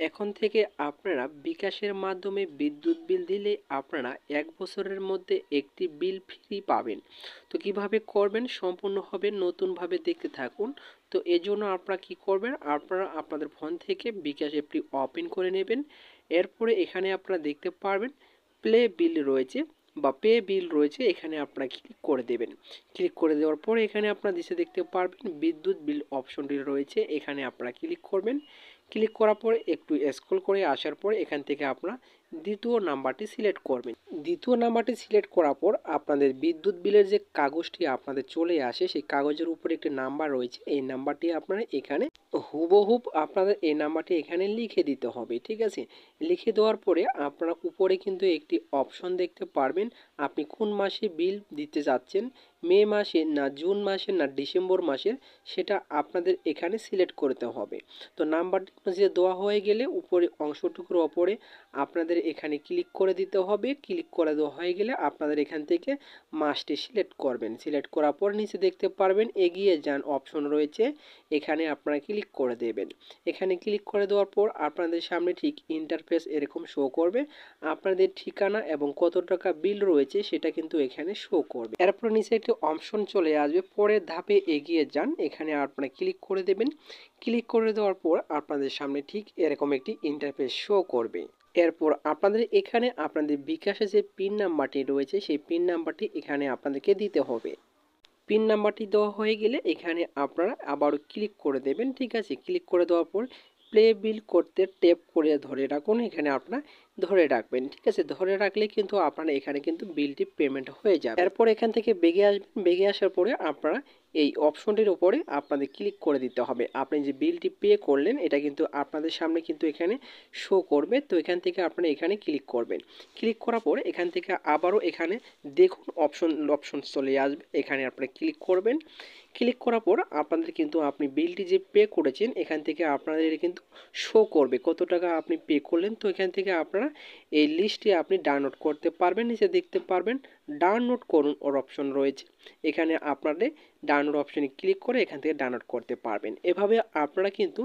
এখন থেকে আপনারা বিকাশের মাধ্যমে বিদ্যুৎ বিল দিলে আপনারা ১ বছরের মধ্যে একটি বিল ফ্রি পাবেন। তো কিভাবে করবেন সম্পূর্ণভাবে নতুনভাবে দেখতে থাকুন। তো এজন্য আপনারা কি করবেন, আপনারা আপনাদের ফোন থেকে বিকাশ অ্যাপটি ওপেন করে নেবেন। এরপরে এখানে আপনারা দেখতে পারবেন প্লে বিল রয়েছে বা পে বিল রয়েছে, এখানে আপনারা ক্লিক করে দেবেন। ক্লিক করে দেওয়ার পরে এখানে আপনারা নিচে দেখতে পারবেন বিদ্যুৎ বিল অপশনটি রয়েছে, এখানে আপনারা ক্লিক করবেন। ক্লিক করার পরে একটু স্ক্রল করে আসার পরে এখান থেকে আপনারা দ্বিতীয় নাম্বারটি সিলেক্ট করবেন। দ্বিতীয় নাম্বারটি সিলেক্ট করার পর আপনাদের বিদ্যুৎ বিলের যে কাগজটি আপনাদের চলে আসে সেই কাগজের উপরে একটি নাম্বার রয়েছে, এই নাম্বারটি আপনারা এখানে হুবহুব আপনাদের এই নাম্বারটি এখানে লিখে দিতে হবে। ঠিক আছে, লিখে দেওয়ার পরে আপনারা উপরে কিন্তু একটি অপশন দেখতে পারবেন, আপনি কোন মাসে বিল দিতে যাচ্ছেন, মে মাসে না জুন মাসে না ডিসেম্বর মাসের, সেটা আপনাদের এখানে সিলেক্ট করতে হবে। তো নাম্বারটি যে দেওয়া হয়ে গেলে উপরে অংশটুকুর ওপরে আপনাদের এখানে ক্লিক করে দিতে হবে। ক্লিক করে দেওয়া হয়ে গেলে আপনাদের এখান থেকে মাসটি সিলেক্ট করবেন। সিলেক্ট করার পর নিচে দেখতে পারবেন এগিয়ে যান অপশন রয়েছে, এখানে আপনারা ক্লিক করে দেবেন। এখানে ক্লিক করে দেওয়ার পর আপনাদের সামনে ঠিক ইন্টারফেস এরকম শো করবে, আপনাদের ঠিকানা এবং কত টাকা বিল রয়েছে সেটা কিন্তু এখানে শো করবে। এরপর নিচে একটি অপশন চলে আসবে পরের ধাপে এগিয়ে যান, এখানে আপনারা ক্লিক করে দেবেন। ক্লিক করে দেওয়ার পর আপনাদের সামনে ঠিক এরকম একটি ইন্টারফেস শো করবে। এরপর আপনাদের এখানে আপনাদের বিকাশে যে পিন নাম্বারটি রয়েছে সেই পিন নাম্বারটি এখানে আপনাদেরকে দিতে হবে। পিন নাম্বারটি দেওয়া হয়ে গেলে এখানে আপনারা আবারও ক্লিক করে দেবেন। ঠিক আছে, ক্লিক করে দেওয়ার পর প্লে বিল করতে ট্যাপ করে ধরে রাখুন, এখানে আপনারা ধরে রাখবেন। ঠিক আছে, ধরে রাখলে কিন্তু আপনারা এখানে কিন্তু বিলটি পেমেন্ট হয়ে যাবে। এরপর এখান থেকে বেগে আসবেন, বেগে আসার পরে আপনারা এই অপশনটির উপরে আপনাদের ক্লিক করে দিতে হবে। আপনি যে বিলটি পে করলেন এটা কিন্তু আপনাদের সামনে কিন্তু এখানে শো করবে। তো এখান থেকে আপনারা এখানে ক্লিক করবেন। ক্লিক করার পরে এখান থেকে আবারও এখানে দেখুন অপশন চলে আসবে, এখানে আপনারা ক্লিক করবেন। ক্লিক করার পর আপনাদের কিন্তু আপনি বিলটি যে পে করেছেন এখান থেকে আপনাদের কিন্তু শো করবে কত টাকা আপনি পে করলেন। তো এখান থেকে আপনারা এই লিস্টটি আপনি ডাউনলোড করতে পারবেন। নিচে দেখতে পারবেন ডাউনলোড করুন ওর অপশন রয়েছে, এখানে আপনাদের ডাউনলোড অপশনে ক্লিক করে এখান থেকে ডাউনলোড করতে পারবেন। এভাবে আপনারা কিন্তু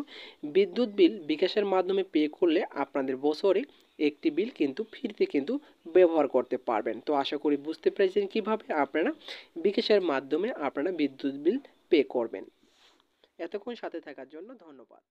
বিদ্যুৎ বিল বিকাশের মাধ্যমে পে করলে আপনাদের বছরে একটি বিল কিন্তু ফ্রিতে কিন্তু ব্যবহার করতে পারবেন। তো আশা করি বুঝতে পেরেছেন কিভাবে আপনারা বিকাশের মাধ্যমে আপনারা বিদ্যুৎ বিল পে করবেন। এতক্ষণ সাথে থাকার জন্য ধন্যবাদ।